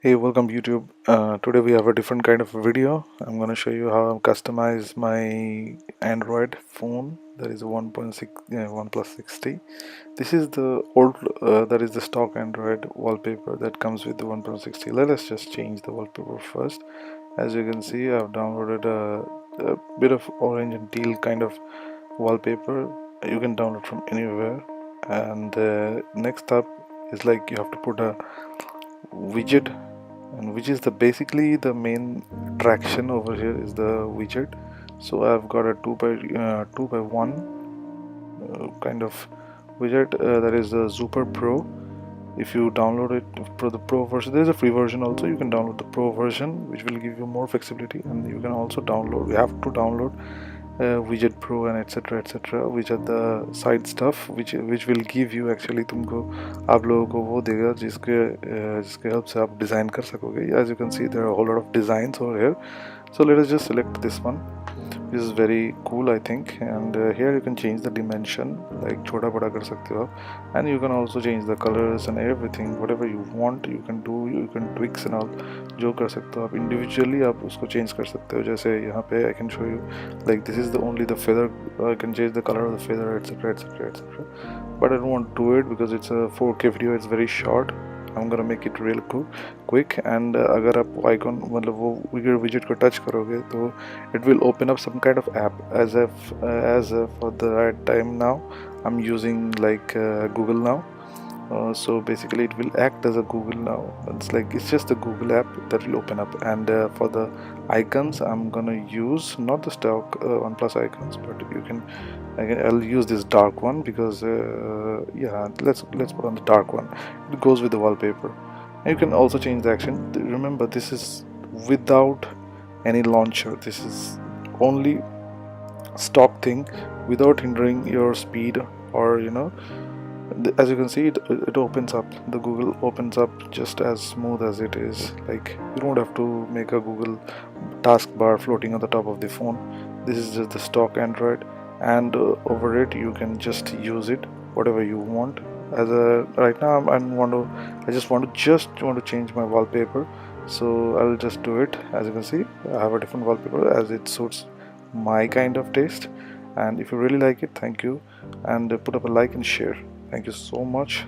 Hey, welcome YouTube. Today we have a different kind of video. I'm going to show you how I customize my Android phone. That is a 1.6, OnePlus 60. This is the old, that is the stock Android wallpaper that comes with the 1.60. Let us just change the wallpaper first. As you can see, I've downloaded a bit of orange and teal kind of wallpaper. You can download from anywhere. And next up is like you have to put a widget, and which is the basically the main attraction over here is the widget. So I've got a 2 by 1 kind of widget, that is the ZOOPER Pro. If you download it for the pro version, there's a free version also. You can download the pro version, which will give you more flexibility, and you can also download, you have to download widget pro and etc, which are the side stuff which will give you actually तुमको आप लोगों को वो देगा जिसके help से आप design कर सकोगे. As you can see, there are a whole lot of designs over here. So let us just select this one. This is very cool, I think, and here you can change the dimension, like छोटा बड़ा कर सकते हो आप, and you can also change the colors and everything, whatever you want you can do. You can tweaks and all, जो कर सकते हो आप individually आप उसको change कर सकते हो. जैसे यहाँ पे I can show you, like this is the only the feather. I can change the color of the feather, etc, but I don't want to do it because it's a 4K video. It's very short. I'm gonna make it real quick. And अगर आप icon मतलब वो widget को touch करोगे तो it will open up some kind of app. As for the right time now I'm using like Google now. So basically it will act as a Google now. It's just a Google app that will open up. And for the icons I'm gonna use not the stock OnePlus icons, but I'll use this dark one because yeah, let's put on the dark one. It goes with the wallpaper. And you can also change the action. Remember, this is without any launcher. This is only stock thing without hindering your speed, or as you can see, it opens up. The Google opens up just as smooth as it is. Like, you don't have to make a Google taskbar floating on the top of the phone. This is just the stock Android, and over it you can just use it whatever you want. Right now I just want to change my wallpaper, so I'll just do it. As you can see, I have a different wallpaper as it suits my kind of taste. And if you really like it, thank you, and put up a like and share. Thank you so much.